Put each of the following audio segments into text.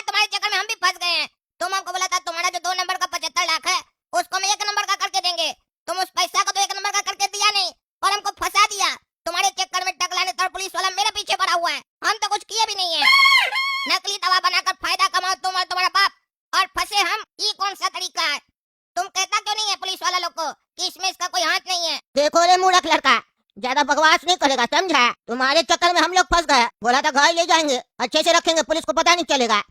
आज तुम्हारे चक्कर में हम भी फंस गए हैं। तुम हमको बोला था तुम्हारा जो 2 नंबर का 75 लाख है उसको हम 1 नंबर का करके देंगे। तुम उस पैसा को तो 1 नंबर का करके दिया नहीं और हमको फंसा दिया। तुम्हारे चक्कर में टकला नेता और पुलिस वाला मेरे पीछे पड़ा हुआ है। हम तो कुछ किए भी नहीं है। नकली दवा बनाकर फायदा कमाओ तुम और तुम्हारा बाप, और फंसे हम। ये कौन सा तरीका है? तुम कहता क्यों नहीं है पुलिस वाला लोग को कि इसमें इसका कोई हाथ नहीं है? देखो रे मूर्ख लड़का, ज्यादा बकवास नहीं करेगा, समझा? तुम्हारे चक्कर में हम लोग फंस गए। बोला था घर ले जाएंगे, अच्छे से रखेंगे, पुलिस को पता नहीं चलेगा।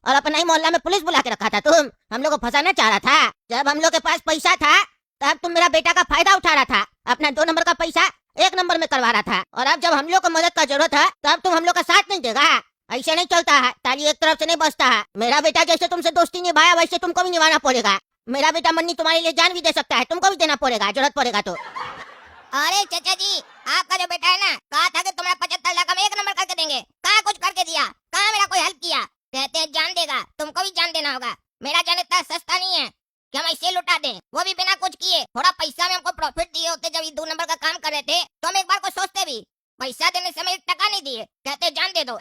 और अपना ही मोहल्ला में पुलिस बुला के रखा था तुम। हम लोग को फंसाना चाह रहा था। जब हम लोग के पास पैसा था तब तुम मेरा बेटा का फायदा उठा रहा था, अपना 2 नंबर का पैसा 1 नंबर में करवा रहा था। और अब जब हम लोग को मदद का जरूरत है तब तुम हम लोग का साथ नहीं देगा। ऐसे नहीं चलता है, ताली एक तरफ से नहीं बजता है। मेरा बेटा जैसे तुमसे दोस्ती निभाया वैसे तुमको भी निभाना पड़ेगा। मेरा बेटा मन्नी तुम्हारे लिए जान भी दे सकता है, तुमको भी देना पड़ेगा जरूरत पड़ेगा तो। अरे चाचा जी, आपका जो बेटा है ना, कहा था कि तुम्हारा 75 लाख हम 1 नंबर करके देंगे। कहाँ कुछ करके दिया? कहाँ मेरा कोई हेल्प किया? कहते हैं जान देगा, तुमको भी जान देना होगा। मेरा जान इतना सस्ता नहीं है कि हम ऐसे लुटा दें, वो भी बिना कुछ किए। थोड़ा पैसा में हमको प्रॉफिट दिए होते जब ये 2 नंबर का काम कर रहे थे तो हम एक बार को सोचते भी। पैसा देने से हमें 1 टका नहीं दिए, कहते जान दे दो।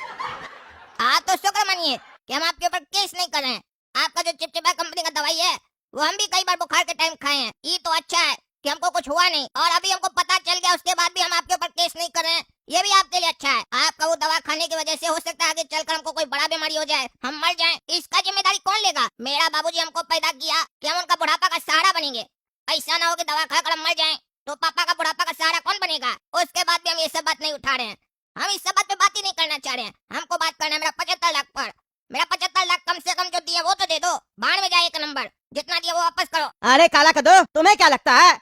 आप तो शुक्र मानिए कि हम आपके ऊपर केस नहीं कर रहे हैं। आपका जो चिपचिपा कंपनी का दवाई है वो हम भी कई बार बुखार के टाइम खाए हैं। ये तो अच्छा है कि हमको कुछ हुआ नहीं, और अभी हमको पता चल गया उसके बाद भी हम आपके ऊपर केस नहीं कर रहे हैं। ये भी आपके लिए अच्छा है। आपका वो दवा खाने की वजह से हो सकता है आगे चलकर हमको कोई बड़ा बीमारी हो जाए, हम मर जाएं। इसका जिम्मेदारी कौन लेगा? मेरा बाबूजी हमको पैदा किया कि हम उनका बुढ़ापा का सहारा बनेंगे। ऐसा ना हो कि दवा खाकर हम मर जाएं तो पापा का बुढ़ापा का सहारा कौन बनेगा? उसके बाद भी हम ये सब बात नहीं उठा रहे हैं। हम इस सब बात पे बात ही नहीं करना चाह रहे हैं। हमको बात करना है मेरा 75 लाख पर। मेरा 75 लाख कम से कम जो दिया वो तो दे दो। बाढ़ में जाए 1 नंबर, जितना दिया वो वापस करो। अरे काला कदो, तुम्हें क्या लगता है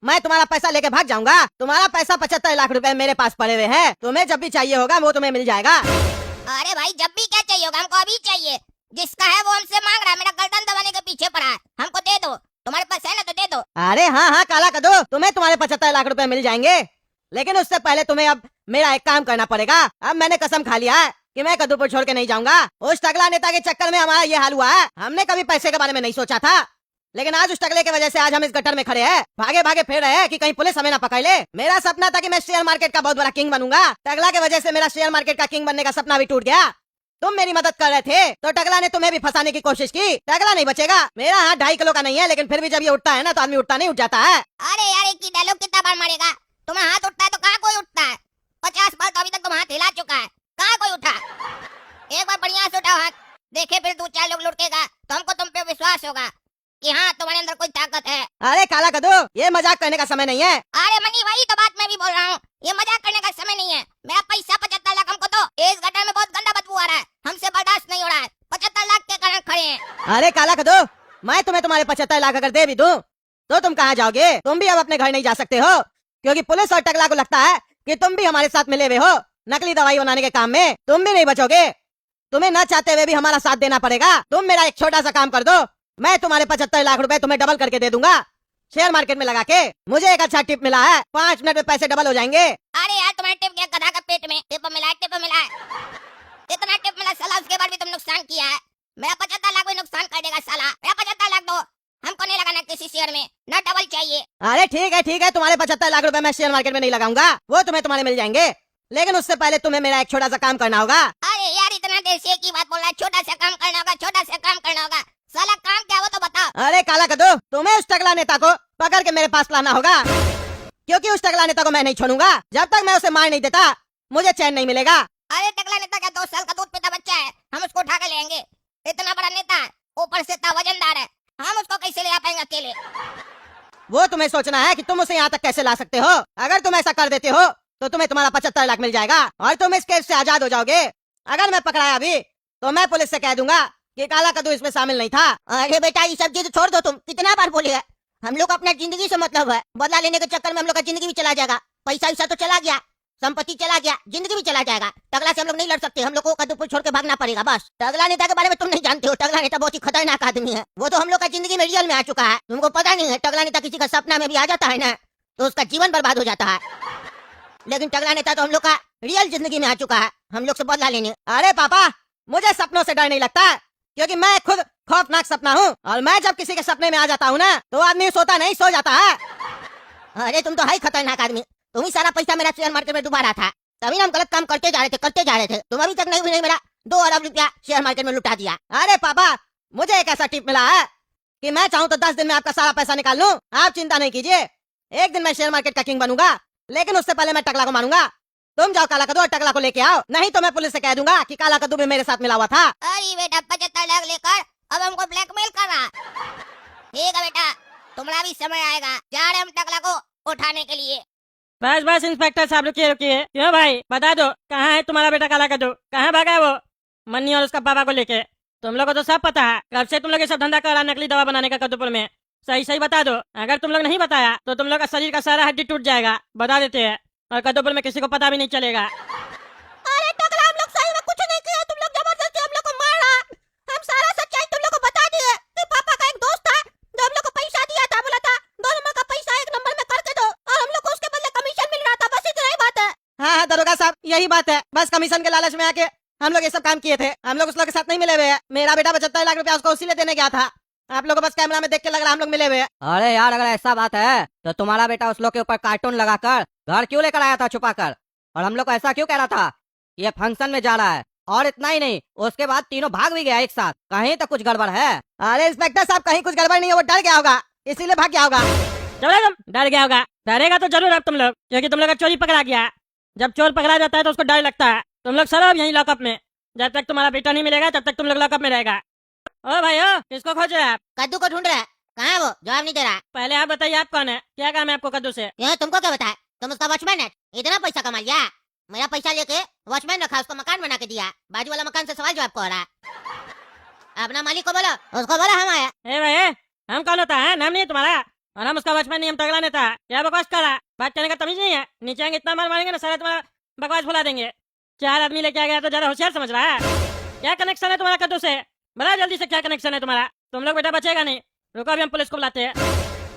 मैं तुम्हारा पैसा लेके भाग जाऊंगा? तुम्हारा पैसा 75 लाख रुपए मेरे पास पड़े हुए हैं। तुम्हें जब भी चाहिए होगा वो तुम्हें मिल जाएगा। अरे भाई, जब भी क्या चाहिए होगा? हमको अभी चाहिए। जिसका है वो हमसे मांग रहा है, मेरा गर्दन दबाने के पीछे पड़ा है। हमको दे दो, तुम्हारे पास है ना तो दे दो। अरे हाँ हाँ काला कदो, तुम्हें तुम्हारे 75 लाख रुपए मिल जाएंगे, लेकिन उससे पहले तुम्हें अब मेरा एक काम करना पड़ेगा। अब मैंने कसम खा लिया है कि मैं कद्दूपुर छोड़ के नहीं जाऊंगा। उस टकला नेता के चक्कर में हमारा ये हाल हुआ है। हमने कभी पैसे के बारे में नहीं सोचा था, लेकिन आज उस टकले की वजह से आज हम इस गटर में खड़े हैं, भागे भागे फिर रहे हैं कि कहीं पुलिस हमें ना पकड़ ले। मेरा सपना था कि मैं शेयर मार्केट का बहुत बड़ा किंग बनूंगा। टकला की वजह से मेरा शेयर मार्केट का किंग बनने का सपना भी टूट गया। तुम मेरी मदद कर रहे थे तो टकला ने तुम्हें भी फंसाने की कोशिश की। टकला नहीं बचेगा। मेरा हाथ 2.5 किलो का नहीं है, लेकिन फिर भी जब ये उठता है ना तो आदमी उठता नहीं, उठ जाता है। अरे यार, एक ही डायलॉग कितना बार मारेगा? तुम्हें हाथ उठता है तो कहाँ कोई उठता है? 50 बार तो अभी तक तुम हाथ हिला चुका है, कहाँ कोई उठा? एक बार बढ़िया से उठाओ हाथ, देखे फिर 2-4 लोग लुढ़केगा तो हमको तुम पे विश्वास होगा कि हाँ तुम्हारे अंदर कोई ताकत है। अरे काला कदू, ये मजाक करने का समय नहीं है। अरे मनी, वही तो बात मैं भी बोल रहा हूँ। ये मजाक करने का समय नहीं है। मेरा पैसा 75 लाख हमको दो। इस गटर में बहुत गंदा बदबू आ रहा है, हमसे बर्दाश्त नहीं हो रहा है। 75 लाख के कारण खड़े हैं। अरे काला कदू, मैं तुम्हें तुम्हारे 75 लाख अगर दे भी दूं तो तुम कहाँ जाओगे? तुम भी अब अपने घर नहीं जा सकते हो, क्योंकि पुलिस और टकला को लगता है कि तुम भी हमारे साथ मिले हुए हो नकली दवाई बनाने के काम में। तुम भी नहीं बचोगे। तुम्हें न चाहते हुए भी हमारा साथ देना पड़ेगा। तुम मेरा एक छोटा सा काम कर दो, मैं तुम्हारे 75 लाख रुपए तुम्हें डबल करके दे दूंगा शेयर मार्केट में लगा के। मुझे एक अच्छा टिप मिला है, 5 मिनट में पैसे डबल हो जाएंगे। अरे यार, तुम्हारे टिप क्या गधा का पेट में टिप मिला है? टिप मिला है, इतना टिप मिला साला, उसके बाद भी तुम नुकसान किया है। मेरा 75 लाख भी नुकसान कर देगा साला। मेरा 75 लाख दो, हमको नहीं लगाना किसी शेयर में, न डबल चाहिए। अरे ठीक है, तुम्हारे 75 लाख रुपए मैं शेयर मार्केट में नहीं लगाऊंगा, वो तुम्हें तुम्हारे मिल जाएंगे, लेकिन उससे पहले तुम्हें मेरा एक छोटा सा काम करना होगा। अरे यार, इतना देर से एक ही बात बोल रहा है, छोटा सा काम करना होगा, छोटा सा काम करना होगा। साला काम क्या वो तो बताओ। अरे काला कदू, तुम्हें उस टकला नेता को पकड़ के मेरे पास लाना होगा, क्योंकि उस टकला नेता को मैं नहीं छोड़ूंगा। जब तक मैं उसे मार नहीं देता मुझे चैन नहीं मिलेगा। अरे टकला नेता क्या 2 साल का दूध पीता बच्चा है? हम उसको उठा के लेंगे। इतना बड़ा नेता है, ऊपर से इतना वजनदार है, हम उसको कैसे ले आ पाएंगे अकेले? वो तुम्हें सोचना है कि तुम उसे यहाँ तक कैसे ला सकते हो। अगर तुम ऐसा कर देते हो तो तुम्हें तुम्हारा 75 लाख मिल जाएगा और तुम इस केस से आजाद हो जाओगे। अगर मैं पकड़ाया भी तो मैं पुलिस से कह दूंगा कि काला कद्दू इसमें शामिल नहीं था। अरे बेटा, ये सब चीज छोड़ दो। तुम कितना बार बोले है, हम लोग अपना जिंदगी से मतलब है। बदला लेने के चक्कर में हम लोग का जिंदगी भी चला जाएगा, पैसा वैसा तो चला गया, संपत्ति चला गया, जिंदगी भी चला जाएगा। टकला से हम लोग नहीं लड़ सकते, हम लोग को कद्दूपुर छोड़ के भागना पड़ेगा बस। टकला नेता के बारे में तुम नहीं जानते हो। टकला नेता बहुत ही खतरनाक आदमी है। वो तो हम लोग का जिंदगी में रियल में आ चुका है, तुमको पता नहीं है। टकला नेता किसी का सपना में भी आ जाता है ना तो उसका जीवन बर्बाद हो जाता है, लेकिन टकला नेता तो हम लोग का रियल जिंदगी में आ चुका है, हम लोग से बदला लेने। अरे पापा, मुझे सपनों से डर नहीं लगता, क्योंकि मैं खुद खौफनाक सपना हूँ, और मैं जब किसी के सपने में आ जाता हूँ ना तो आदमी सोता नहीं, सो जाता है। अरे तुम तो है खतरनाक आदमी। तुम ही सारा पैसा मेरा शेयर मार्केट में डुबा रहा था, तभी हम गलत काम करते जा रहे थे। तुम अभी तक नहीं मेरा 2 अरब रुपया शेयर मार्केट में लुटा दिया। अरे पापा, मुझे एक ऐसा टिप मिला है कि मैं चाहूँ तो 10 दिन में आपका सारा पैसा निकाल लूं। आप चिंता नहीं कीजिए, एक दिन मैं शेयर मार्केट का किंग बनूंगा, लेकिन उससे पहले मैं टकला को मारूंगा। तुम जाओ काला कद्दू और टकला को लेके आओ, नहीं तो मैं पुलिस से कह दूंगा कि काला कद्दू भी मेरे साथ मिला हुआ था। अरे बेटा 75 लाख लेकर अब हमको ब्लैकमेल कर रहा। ठीक है बेटा, तुम्हारा भी समय आएगा, जा रहे हम टकला को उठाने के लिए। बस बस इंस्पेक्टर साहब रुकिए रुकिए। क्यों भाई, बता दो कहाँ है तुम्हारा बेटा काला कद्दू? कहाँ भागा है वो मन्नी और उसका पापा को लेके? तुम लोग को तो सब पता है, कब से तुम लोग ये सब धंधा कर रहा नकली दवा बनाने का कद्दूपुर में। सही सही बता दो, अगर तुम लोग नहीं बताया तो तुम लोग का शरीर का सारा हड्डी टूट जाएगा, बता देते हैं, और कद्दूपुर में किसी को पता भी नहीं चलेगा। अरे टकला, हम लोग सही में कुछ नहीं किया, तुम लोग जबरदस्ती हम लोग को मारा। हम सारा सच्चाई तुम लोग को बता दिए कि पापा का एक दोस्त था जो हम लोग को पैसा दिया था, बोला था 2 नंबर का पैसा 1 नंबर में करके दो, और हम लोग को उसके बदले कमीशन मिल रहा था। बस इतना ही बात है। हाँ हाँ दरोगा साहब, यही बात है, बस कमीशन के लालच में आके हम लोग ये सब काम किए थे। हम लोग उस लोग के साथ नहीं मिले हुए हैं। मेरा बेटा 75 लाख रुपया उसको उसी ले देने गया था। आप लोगों को बस कैमरा में देख के लग रहा हम लोग मिले हुए हैं। अरे यार, अगर ऐसा बात है तो तुम्हारा बेटा उस लोग के ऊपर कार्टून लगाकर घर क्यों लेकर आया था छुपा कर? और हम लोग को ऐसा क्यों कह रहा था कि ये फंक्शन में जा रहा है? और इतना ही नहीं, उसके बाद तीनों भाग भी गया एक साथ। कहीं तो कुछ गड़बड़ है। अरे इंस्पेक्टर साहब, कहीं कुछ गड़बड़ नहीं है, वो डर गया होगा, इसीलिए भाग गया होगा। चलो तुम, डर गया होगा। डरेगा तो जरूर अब तुम लोग, क्योंकि तुम लोग का चोरी पकड़ा गया। जब चोर पकड़ा जाता है तो उसको डर लगता है। तुम लोग सरो अब यहीं लॉकअप में, जब तक तुम्हारा बेटा नहीं मिलेगा तब तक तुम लोग लॉकअप में रहेगा। ओ भाई ओ, किसको खोज रहे हैं आप? कद्दू को ढूंढ रहा है, कहाँ है वो? जवाब नहीं दे रहा। पहले आप बताइए, आप कौन है? क्या काम है आपको कद्दू से? ये तुमको क्या बताया? तुम उसका वॉचमैन है, इतना पैसा कमा लिया। मेरा पैसा लेके वॉचमैन रखा, उसको मकान बना के दिया, बाजू वाला मकान से सवाल जवाब को हो रहा है। अपना मालिक को बोलो, उसको बोलो हम आया। ए भाई हम कौन होता है? नाम नहीं है तुम्हारा, और हम उसका वॉचमैन नहीं, हम तगड़ा नेता। क्या बकवास कर रहा? बात करने का तमीज नहीं है? नीचे आएंगे इतना मार मारेंगे ना, सारा तुम्हारा बकवास भुला देंगे। 4 आदमी लेके आ गया तो ज्यादा होशियार समझ रहा है? क्या कनेक्शन है तुम्हारा कद्दू से? बता जल्दी से, क्या कनेक्शन है तुम्हारा? तुम लोग बेटा बचेगा नहीं। रुको अभी हम पुलिस को बुलाते हैं।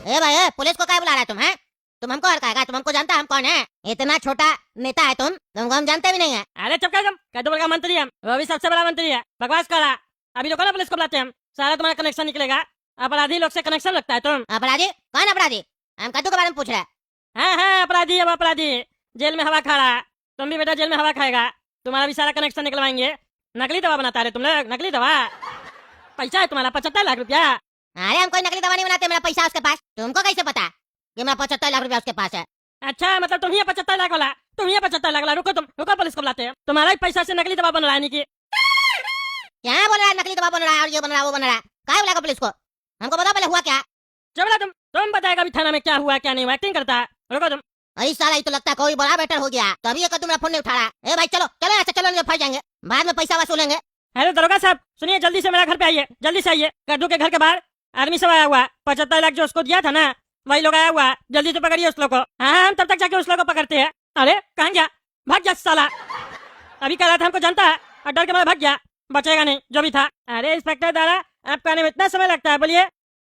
ए भाई, पुलिस को क्या बुला रहा है तुम? हैं, तुम हमको हड़काएगा? तुम हमको जानता है हम कौन है? इतना छोटा नेता है तुम, तुमको हम जानते भी नहीं है। अरे चुप कर तुम, कद्दूपुर का मंत्री है हम, वो भी सबसे बड़ा मंत्री है। बकवास कर रहा। अभी रुको ना, पुलिस को बुलाते हैं हम, सारा तुम्हारा कनेक्शन निकलेगा। अपराधी लोग से कनेक्शन रखता है तुम। अपराधी? कौन अपराधी? हम कद्दू के बारे में पूछ रहे हैं। हाँ अपराधी है वो, अपराधी जेल में हवा खा रहा है। तुम भी बेटा जेल में हवा खाएगा, तुम्हारा भी सारा कनेक्शन निकलवाएंगे। नकली दवा बनाता है तुम लोग, नकली दवा। पैसा है तुम्हारा 75 लाख रुपया। अरे हम कोई नकली दवा नहीं बनाते, मेरा पैसा है उसके पास। तुमको कैसे पता कि मेरा 75 लाख रुपया उसके पास है? अच्छा, मतलब तुम ही 75 लाख वाला, तुम ही 75 लाख वाला। रुको तुम, रुको पुलिस को बुलाते हैं। तुम्हारा ही पैसा से नकली दवा बन रहा है नहीं? क्या बोल रहा है? नकली दवा बन रहा है और ये बन रहा है वो बन रहा है। क्या बुलाएगा पुलिस को? हमको बताओ पहले हुआ क्या? चबड़ा तुम बताएगा अभी थाना में क्या हुआ क्या नहीं हुआ, एक्टिंग करता है। रुको तुम। अरे साला, ये तो लगता है कोई बड़ा बेटर हो गया, तभी ये कद्दू मेरा फोन नहीं उठा रहा है। ए भाई चलो चलो ऐसे, चलो नहीं तो फंस जाएंगे, बाद में पैसा वसूलेंगे। हेलो दरोगा साहब, सुनिए, जल्दी से मेरा घर पे आइए, जल्दी से आइए। कद्दू के घर के बाहर आदमी सब आया हुआ है। 75 लाख जो उसको दिया था ना, वही लोग आया हुआ है। जल्दी से पकड़िए उस लोग को। हाँ हम तब तक जाके उस लोग को पकड़ते हैं। अरे कहाँ गया? भाग गया साला। अभी कह रहा था हमको जानता है और डर के मारे भाग गया, बचेगा नहीं जो भी था। अरे इंस्पेक्टर दादा, आपको आने में इतना समय लगता है? बोलिए,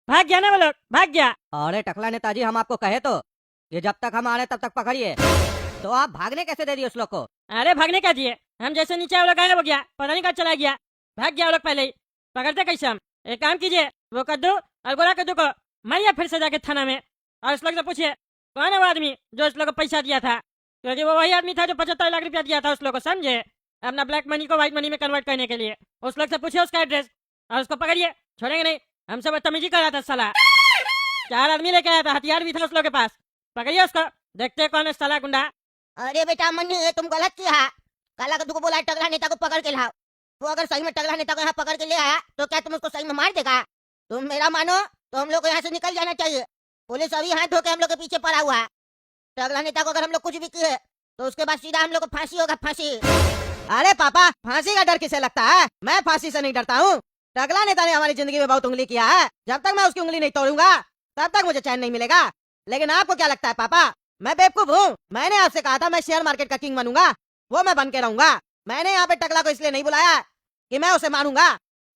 भाग गया ना वो लोग, भाग गया। अरे टकला नेताजी, हम आपको कहे तो कि जब तक हम आ रहे तब तक पकड़िए, तो आप भागने कैसे दे दिए उस लोग को? अरे भागने क्या दिए, हम जैसे नीचे वो लोग गायब हो गया, पता नहीं कहाँ चला गया, भाग गया वो लोग पहले ही। पकड़ते कैसे हम? एक काम कीजिए, वो कद्दू और गोरा कद्दू को मारिए फिर से जाके थाना में, और उस लोग से पूछिए कौन है वो आदमी जो उस लोग को पैसा दिया था, क्योंकि वो वही आदमी था जो 75 लाख रुपया दिया था उस लोग को, समझे? अपना ब्लैक मनी को व्हाइट मनी में कन्वर्ट करने के लिए। उस लोग से पूछिए उसका एड्रेस और उसको पकड़िए, छोड़ेंगे नहीं। हमसे बदतमीजी कर रहा था साला, 4 आदमी लेके आया था, हथियार भी था उस लोग के पास। पकड़िए उसको, देखते कौन है साला गुंडा। अरे बेटा मन्नी, ये तुम गलत किया। काला कद्दू को बोला है टगला नेता को पकड़ के लाओ। वो अगर सही में टगला नेता को यहाँ पकड़ के ले आया तो क्या तुम उसको सही में मार देगा? तुम मेरा मानो तो हम लोग को यहाँ से निकल जाना चाहिए। पुलिस अभी हाथ धो के हम लोग के पीछे पड़ा हुआ है। टगला नेता को अगर हम लोग कुछ भी किए तो उसके बाद सीधा हम लोग को फांसी होगा, फांसी। अरे पापा, फांसी का डर किसे लगता है? मैं फांसी से नहीं डरता हूँ। टकला नेता ने हमारी जिंदगी में बहुत उंगली किया है, जब तक मैं उसकी उंगली नहीं तोड़ूंगा तब तक मुझे चैन नहीं मिलेगा। लेकिन आपको क्या लगता है पापा, मैं बेवकूफ हूँ? मैंने आपसे कहा था मैं शेयर मार्केट का किंग बनूंगा, वो मैं बन के रहूंगा। मैंने यहाँ पे टकला को इसलिए नहीं बुलाया कि मैं उसे मारूंगा,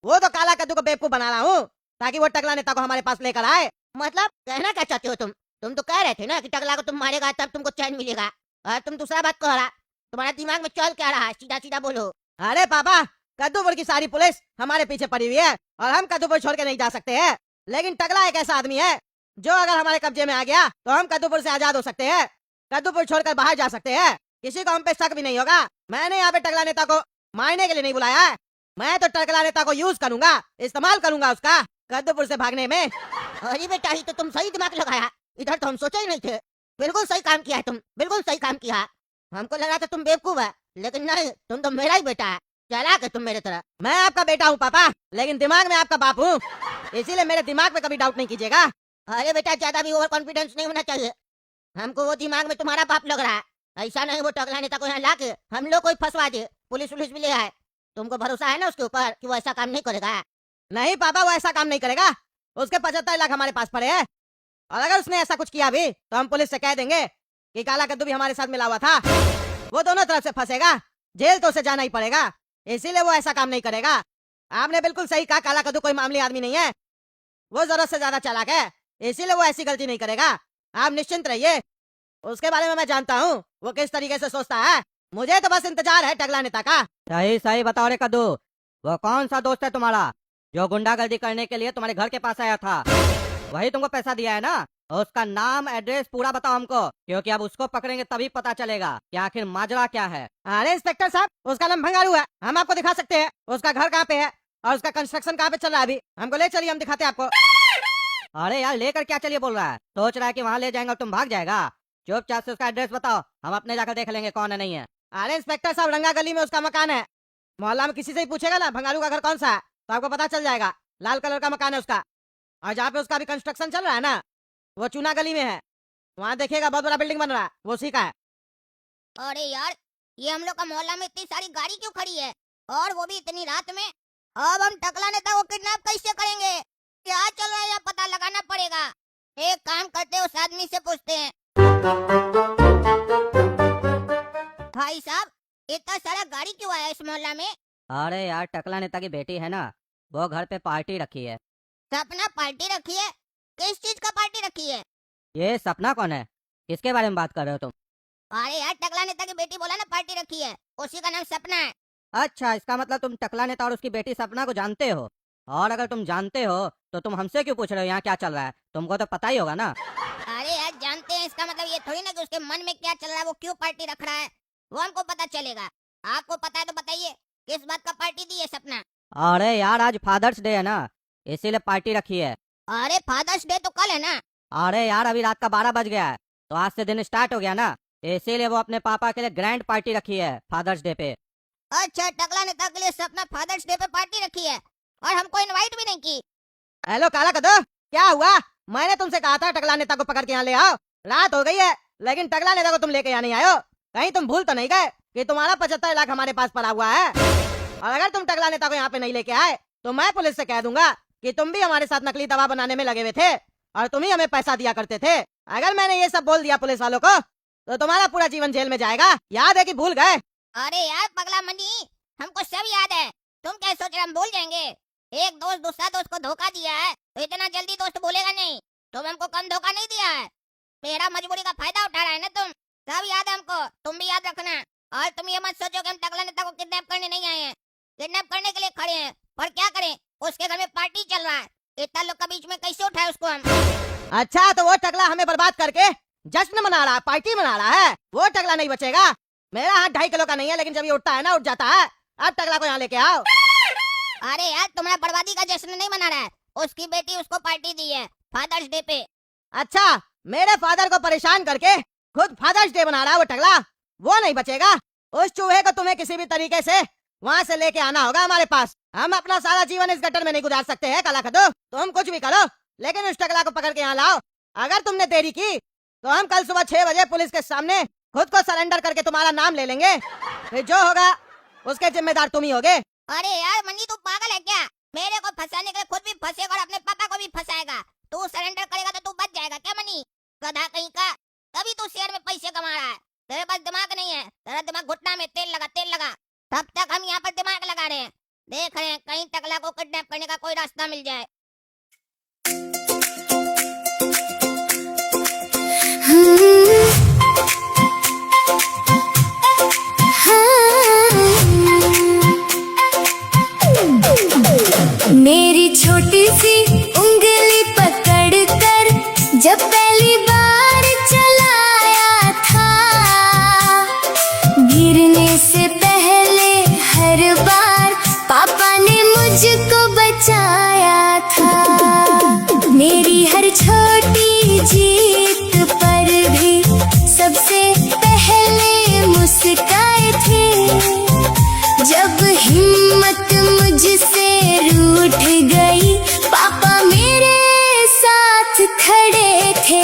वो तो काला कद्दू को बेवकूफ बना रहा हूँ ताकि वो टकला नेता को हमारे पास लेकर आए। मतलब कहना क्या चाहते हो तुम? तुम तो कह रहे थे ना कि टगला को तुम मारेगा तब तुमको चैन मिलेगा, और तुम दूसरा बात कह रहा। तुम्हारा दिमाग में चल क्या रहा है? सीधा सीधा बोलो। अरे पापा, कद्दूपुर की सारी पुलिस हमारे पीछे पड़ी हुई है और हम कद्दूपुर छोड़ के नहीं जा सकते हैं। लेकिन टकला एक ऐसा आदमी है जो अगर हमारे कब्जे में आ गया तो हम कद्दूपुर से आजाद हो सकते हैं, कद्दूपुर छोड़कर बाहर जा सकते हैं, किसी को हम पे शक भी नहीं होगा। मैंने यहाँ पे टकला नेता को मारने के लिए नहीं बुलाया है। मैं तो टकला नेता को यूज करूंगा, इस्तेमाल करूंगा उसका कद्दूपुर से भागने में। अरे बेटा ही तो तुम सही दिमाग लगाया, इधर तो हम सोचे ही नहीं थे। बिल्कुल सही काम किया है तुम, बिल्कुल सही काम किया। हमको लगा था तुम बेवकूफ है, लेकिन नहीं, तुम तो मेरा ही बेटा है। चालाक है तुम मेरे तरह। मैं आपका बेटा हूँ पापा, लेकिन दिमाग में आपका बाप हूँ, इसीलिए मेरे दिमाग में कभी डाउट नहीं कीजिएगा। अरे बेटा ज्यादा भी ओवर कॉन्फिडेंस नहीं होना चाहिए। हमको वो दिमाग में तुम्हारा बाप लग रहा है। ऐसा नहीं वो टकला नेता को यहाँ ला के हम लोग को ही फंसवा दे, पुलिस भी ले आए। तुमको भरोसा है ना उसके ऊपर कि वो ऐसा काम नहीं करेगा? नहीं पापा, वो ऐसा काम नहीं करेगा। उसके 75 लाख हमारे पास पड़े हैं, और अगर उसने ऐसा कुछ किया भी तो हम पुलिस से कह देंगे कि काला कद्दू भी हमारे साथ मिला हुआ था। वो दोनों तरफ से फंसेगा, जेल तो उसे जाना ही पड़ेगा, इसीलिए वो ऐसा काम नहीं करेगा। आपने बिल्कुल सही कहा, काला कद्दू कोई मामूली आदमी नहीं है, वो जरूरत से ज्यादा चालाक है, इसीलिए वो ऐसी गलती नहीं करेगा। आप निश्चिंत रहिए, उसके बारे में मैं जानता हूँ वो किस तरीके से सोचता है। मुझे तो बस इंतजार है टकला नेता का। सही सही बताओ रे कद्दू, वो कौन सा दोस्त है तुम्हारा जो गुंडागर्दी करने के लिए तुम्हारे घर के पास आया था? वही तुमको पैसा दिया है ना? उसका नाम एड्रेस पूरा बताओ हमको, क्योंकि अब उसको पकड़ेंगे तभी पता चलेगा कि आखिर माजरा क्या है। अरे इंस्पेक्टर साहब, उसका नाम भंगारू है, हम आपको दिखा सकते हैं। उसका घर कहाँ पे है और उसका कंस्ट्रक्शन कहाँ पे चल रहा है, अभी हमको ले चलिए, हम दिखाते हैं आपको। अरे यार लेकर क्या चलिए बोल रहा है? सोच रहा है कि वहाँ ले जाएंगे और तुम भाग जाएगा? चुपचाप से उसका एड्रेस बताओ, हम अपने जाकर देख लेंगे कौन है नहीं है। अरे इंस्पेक्टर साहब, रंगा गली में उसका मकान है। मोहल्ला में किसी से ही पूछेगा ना भंगारू का घर कौन सा है, तो आपको पता चल जाएगा। लाल कलर का मकान है उसका, और जहाँ पे उसका अभी कंस्ट्रक्शन चल रहा है ना, वो चूना गली में है। वहाँ देखिएगा बहुत बड़ा बिल्डिंग बन रहा है, वो उसी का है। अरे यार, ये हम लोग का मोहल्ला में इतनी सारी गाड़ी क्यों खड़ी है, और वो भी इतनी रात में? अब हम टकला नेता को किडनैप कैसे करेंगे? क्या चल रहा है यहाँ पता लगाना पड़ेगा। एक काम करते हैं, उस आदमी से पूछते हैं। भाई साहब, इतना सारा गाड़ी क्यों आया इस मोहल्ला में? अरे यार टकला नेता की बेटी है ना, वो घर पे पार्टी रखी है। सपना पार्टी रखी है? किस चीज का पार्टी रखी है? ये सपना कौन है? किसके बारे में बात कर रहे हो तुम? अरे यार, टकला नेता की बेटी बोला ना पार्टी रखी है, उसी का नाम सपना है। अच्छा, इसका मतलब तुम टकला नेता और उसकी बेटी सपना को जानते हो? और अगर तुम जानते हो तो तुम हमसे क्यों पूछ रहे हो यहाँ क्या चल रहा है? तुमको तो पता ही होगा ना। अरे यार, जानते हैं इसका मतलब ये थोड़ी ना कि उसके मन में क्या चल रहा है, वो क्यों पार्टी रख रहा है, वो हमको पता चलेगा। आपको पता है तो बताइए, किस बात का पार्टी दी है सपना? अरे यार आज फादर्स डे है ना, इसीलिए पार्टी रखी है। अरे फादर्स डे तो कल है ना? अरे यार अभी रात का 12 बज गया है, तो आज से दिन स्टार्ट हो गया ना, इसीलिए वो अपने पापा के लिए ग्रैंड पार्टी रखी है फादर्स डे पे। अच्छा, टकला नेता के लिए सपना फादर्स डे पे पार्टी रखी है, और हमको इनवाइट भी नहीं की। हेलो काला कद्दू, क्या हुआ? मैंने तुमसे कहा था टकला नेता को पकड़ के यहाँ ले आओ। रात हो गई है, लेकिन टकला नेता को तुम लेके यहाँ नहीं आयो। कहीं तुम भूल तो नहीं गए कि तुम्हारा 75 लाख हमारे पास पड़ा हुआ है? और अगर तुम टकला नेता को यहाँ पे नहीं लेके आए तो मैं पुलिस से कह दूंगा कि तुम भी हमारे साथ नकली दवा बनाने में लगे हुए थे, और तुम ही हमें पैसा दिया करते थे। अगर मैंने ये सब बोल दिया पुलिस वालों को तो तुम्हारा पूरा जीवन जेल में जाएगा। याद है कि भूल गए? अरे यार पगला मनी, हमको सब याद है। तुम क्या सोच रहे हम भूल जाएंगे? एक दोस्त दूसरा दोस्त को धोखा दिया है तो इतना जल्दी दोस्त बोलेगा नहीं। तुम हमको कम धोखा नहीं दिया है, मेरा मजबूरी का फायदा उठा रहा है ना तुम। सब याद है हमको, तुम भी याद रखना। और तुम ये मत सोचो कि हम टकला नेता को किडनैप करने नहीं आए हैं। किडनैप करने के लिए खड़े हैं, पर क्या करें, उसके घर में पार्टी चल रहा है, इतना लोग के बीच में कैसे उठाए उसको हम? अच्छा, तो वो टकला हमें बर्बाद करके जश्न मना रहा है, पार्टी मना रहा है। वो टकला नहीं बचेगा। मेरा हाथ 2.5 किलो का नहीं है, लेकिन जब ये उठता है ना, उठ जाता है। अब टकला को यहाँ लेके आओ। अरे यार, तुम्हारा बर्बादी का जश्न नहीं मना रहा है, उसकी बेटी उसको पार्टी दी है फादर्स डे पे। अच्छा, मेरे फादर को परेशान करके खुद फादर्स डे बना रहा है वो टकला, वो नहीं बचेगा। उस चूहे को तुम्हें किसी भी तरीके से वहाँ से लेके आना होगा हमारे पास। हम अपना सारा जीवन इस गटर में नहीं गुजार सकते हैं काला कद्दू। तुम कुछ भी करो, लेकिन उस टकला को पकड़ के यहाँ लाओ। अगर तुमने देरी की तो हम कल सुबह 6 बजे पुलिस के सामने खुद को सरेंडर करके तुम्हारा नाम ले लेंगे। फिर जो होगा उसके जिम्मेदार तुम ही होगे। अरे यार मनी, तू पागल है क्या? मेरे को फंसाने के लिए खुद भी फंसेगा और अपने पापा को भी फंसाएगा। तू सरेंडर करेगा तो तू बच जाएगा क्या मनी? गधा कहीं का, तभी तू शेयर में पैसे कमा रहा है। तेरे पास दिमाग नहीं है, तेरा दिमाग घुटना में तेल लगा, तेल लगा। तब तक हम यहाँ पर दिमाग लगा रहे हैं, देख रहे हैं कहीं टकला को किडनैप करने का कोई रास्ता मिल जाए। मेरी छोटी सी उंगली पकड़ कर जब पहली बार चलाया था, गिरने से पहले हर मुझको बचाया था। मेरी हर छोटी जीत पर भी सबसे पहले मुस्काए थे। जब हिम्मत मुझसे रूठ गई, पापा मेरे साथ खड़े थे।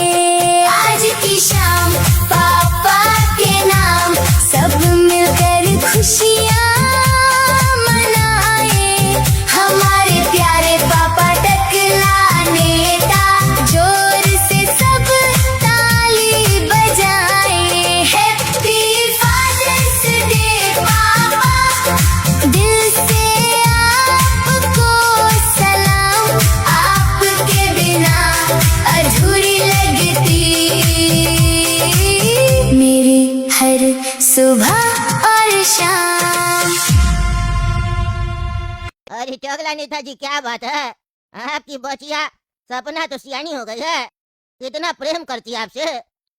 आज की शाम पापा के नाम सब मिलकर खुशियाँ मनाए। हमारे प्यारे पापा टकला नेता, जोर से सब ताली बजाए। हैप्पी फादर्स डे पापा, दिल से आपको सलाम। आपके बिना अधूरी लगती मेरी हर सुबह और शाम। अरे टकला नेताजी, क्या बात है? आपकी बचिया सपना तो सियानी हो गई है। कितना प्रेम करती है आपसे।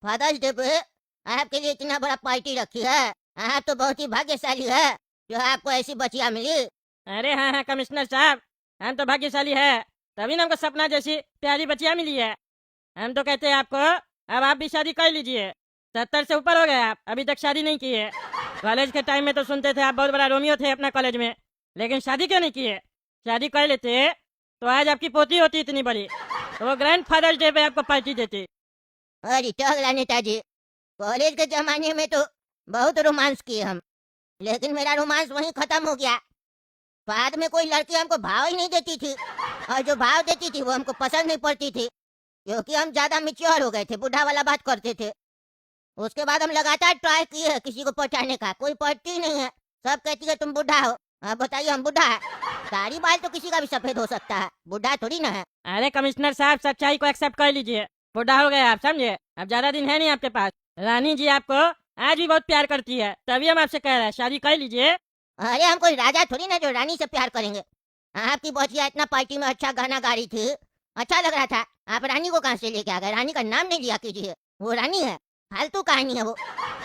फादर्स डे पे आपके लिए इतना बड़ा पार्टी रखी है। आप तो बहुत ही भाग्यशाली है जो आपको ऐसी बचिया मिली। अरे हाँ हाँ कमिश्नर साहब, हम तो भाग्यशाली है, तभी ना हमको सपना जैसी प्यारी बच्चियाँ मिली है। हम तो कहते हैं आपको अब आप भी शादी कर लीजिए। 70 से ऊपर हो गए आप, अभी तक शादी नहीं की है। कॉलेज के टाइम में तो सुनते थे आप बहुत बड़ा रोमियो थे अपना कॉलेज में, लेकिन शादी क्यों नहीं की है? शादी कर लेते तो आज आपकी पोती होती इतनी बड़ी, तो वो ग्रैंड फादर्स डे पे आपको पार्टी देती। अरे टकला नेताजी, कॉलेज के जमाने में तो बहुत रोमांस किए हम, लेकिन मेरा रोमांस वहीं खत्म हो गया। बाद में कोई लड़की हमको भाव ही नहीं देती थी, और जो भाव देती थी वो हमको पसंद नहीं पड़ती थी, क्योंकि हम ज्यादा मिच्योर हो गए थे, बुढ़ा वाला बात करते थे। उसके बाद हम लगातार ट्राई किए हैं किसी को पटाने का, कोई पटती ही नहीं है। सब कहती है तुम बुढ़ा हो। अब बताइए, हम बुढ़ा है? दाढ़ी बाल तो किसी का भी सफेद हो सकता है, बुढ़ा थोड़ी ना है। अरे कमिश्नर साहब, सच्चाई को एक्सेप्ट कर लीजिए। बुढ़ा हो गए आप, समझे? अब ज्यादा दिन है नहीं आपके पास। रानी जी आपको आज भी बहुत प्यार करती है, तभी हम आपसे कह रहे हैं शादी कर लीजिए। अरे हम कोई राजा थोड़ी ना जो रानी से प्यार करेंगे। आपकी बचिया इतना पार्टी में अच्छा गाना गा रही थी, अच्छा लग रहा था। आप रानी को कहाँ से लेके आ गए? रानी का नाम नहीं लिया कीजिए, वो रानी है, फालतू कहानी है वो।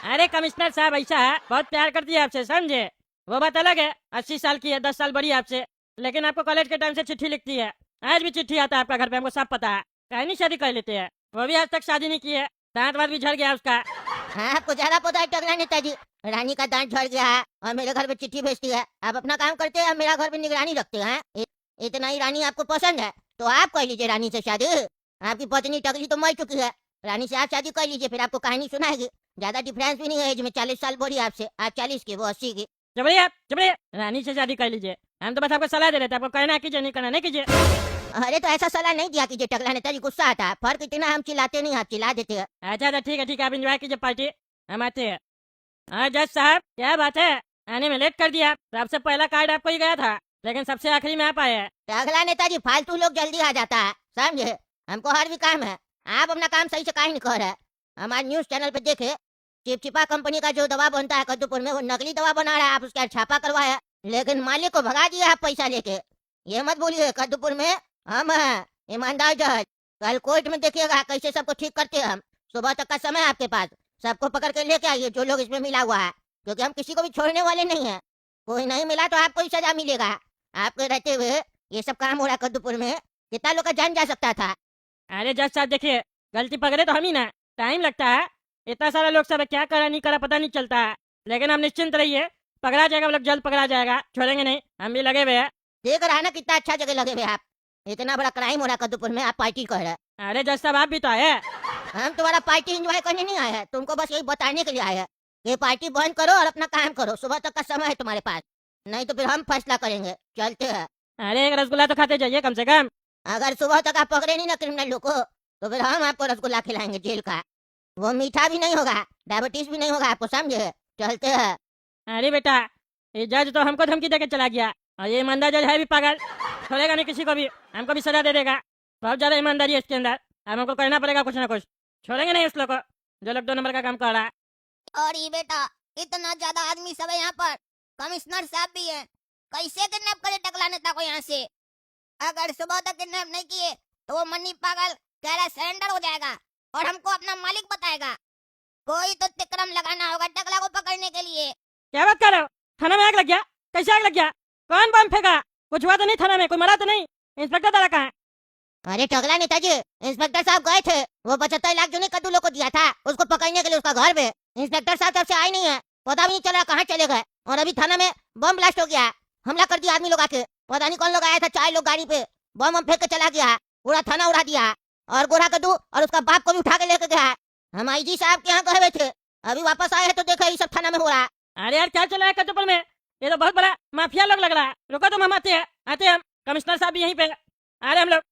अरे कमिश्नर साहब, ऐसा है, बहुत प्यार करती है आपसे, समझे? वो बात अलग है, 80 साल की है, 10 साल बड़ी है आपसे, लेकिन आपको कॉलेज के टाइम से चिट्ठी लिखती है। आज भी चिट्ठी आता है आपका घर पे, हमको सब पता है। कहीं नहीं शादी कर लेते हैं, वो भी आज तक शादी नहीं की है। दांत वात भी झड़ गया उसका। हाँ, आपको ज्यादा पता है टकला नेताजी। रानी का दांत झड़ गया है और मेरे घर पे चिट्ठी भेजती है। आप अपना काम करते हैं, मेरा घर पे निगरानी रखते हैं। इतना ही रानी आपको पसंद है तो आप कर लीजिए रानी से शादी। आपकी पत्नी टकली तो मर चुकी है, रानी से आप शादी कर लीजिए, फिर आपको कहानी सुनाएगी। ज्यादा डिफरेंस भी नहीं है एज में, 40 साल बड़ी है आपसे। आप 40 की, वो 80 की। जबरी आप, जबरी, रानी से शादी कर लीजिए। हम तो बस आपको सलाह दे रहे थे, आपको करना कीजिए, नहीं करना नहीं कीजिए। अरे तो ऐसा सलाह नहीं दिया कीजिए टकला नेताजी, गुस्सा आता है। फर्क इतना, हम चिल्लाते नहीं, आप चिल्ला देते हैं। अच्छा ठीक है ठीक है, आप इंजॉय कीजिए पार्टी, हम आते हैं। हाँ जज साहब, क्या बात है, आने में लेट कर दिया। सबसे पहला कार्ड आपको ही गया था, लेकिन सबसे आखिरी में आप आए हैं। टकला नेताजी, फालतू लोग जल्दी आ जाता है, समझे? हमको हर भी काम है, आप अपना काम सही से काहे नहीं कर रहे? हमारे न्यूज चैनल पे देखे, चिपचिपा कंपनी का जो दवा बनता है कद्दूपुर में, वो नकली दवा बना रहा है। आप उसका छापा करवाया, लेकिन मालिक को भगा दिया आप पैसा लेके। ये मत बोलिए, कद्दूपुर में हम हैं ईमानदार जज। कल कोर्ट में देखिएगा कैसे सबको ठीक करते हैं हम। सुबह तक का समय है आपके पास, सबको पकड़ के लेके आइए जो लोग इसमें मिला हुआ है, क्योंकि हम किसी को भी छोड़ने वाले नहीं है। कोई नहीं मिला तो आपको ही सजा मिलेगा। आपके रहते हुए ये सब काम हो रहा है कद्दूपुर में, कितना लोग का जान जा सकता था। अरे जज साहब देखिए, गलती पकड़े तो हम ही ना, टाइम लगता है। इतना सारा लोग सब क्या करा नहीं करा पता नहीं चलता है, लेकिन हम निश्चिंत रहिए, पकड़ा जाएगा, वो लोग जल्द पकड़ा जाएगा, छोड़ेंगे नहीं, हम भी लगे हुए हैं। देख रहा है ना कितना अच्छा जगह लगे हुए आप। इतना बड़ा क्राइम हो रहा है कद्दूपुर में, आप पार्टी कर रहे हैं। अरे जज साहब, आप भी तो आए। हम तुम्हारा पार्टी एंजॉय करने नहीं आए हैं, तुमको बस यही बताने के लिए आए हैं कि पार्टी बंद करो और अपना काम करो। सुबह तक का समय है तुम्हारे पास, नहीं तो फिर हम फैसला करेंगे। चलते हैं। अरे एक रसगुल्ला तो खाते जाइए कम से कम। अगर सुबह तक आप पकड़े नहीं ना क्रिमिनल लोग को, तो फिर हम आपको रसगुल्ला खिलाएंगे जेल का। वो मीठा भी नहीं होगा, डायबिटीज भी नहीं होगा आपको, समझे? चलते हैं। अरे बेटा, ये जज तो हमको धमकी देके चला गया, और ये ईमानदार जज है भी पागल, छोड़ेगा नहीं किसी को भी, हमको भी सजा दे देगा। बहुत ज्यादा ईमानदारी है इसके अंदर, अब हमको करना पड़ेगा कुछ ना कुछ, छोड़ेंगे नहीं उस लोग को जो लोग 2 नंबर का काम कर रहा है। और ये बेटा, इतना ज्यादा आदमी सब है यहाँ पर, कमिश्नर साहब भी है, कैसे किडनैप करे टकला नेता को यहाँ से? अगर सुबह तक किडनैप नहीं किए तो वो मन्नी पागल कह रहा सरेंडर हो जाएगा और हमको अपना मालिक बताएगा। कोई तो तिक्रम लगाना होगा टकला को पकड़ने के लिए। क्या बात कर रहे हो? थाना में आग लग गया? कैसे आग लग गया? कौन बम फेंका? कुछ हुआ तो नहीं थाना में, कोई मरा तो नहीं? इंस्पेक्टर दादा कहाँ है? अरे टगला नेताजी, इंस्पेक्टर साहब गए थे, वो 75 लाख जो ने कद्दू लोग को दिया था उसको पकड़ने के लिए उसका घर पे। इंस्पेक्टर साहब तब से आए नहीं है, पता भी नहीं चल रहा कहाँ चले गए। और अभी थाना में बम ब्लास्ट हो गया, हमला कर दिया आदमी लोग आके, पता नहीं कौन लोग आया था, 4 लोग गाड़ी पे बम फेंक के चला गया, पूरा थाना उड़ा दिया। और गोरा कद्दू और उसका बाप को भी उठा के लेके गया। हम आईजी साहब के यहाँ गए हुए थे, अभी वापस आए हैं तो देखा ये सब थाना में हो रहा है। अरे यार क्या चल रहा है कद्दूपुर में? ये तो बहुत बड़ा माफिया लोग लग रहा है। रुको तुम, हम आते हैं हम। कमिश्नर साहब भी यहीं पे आ रहे हम लोग।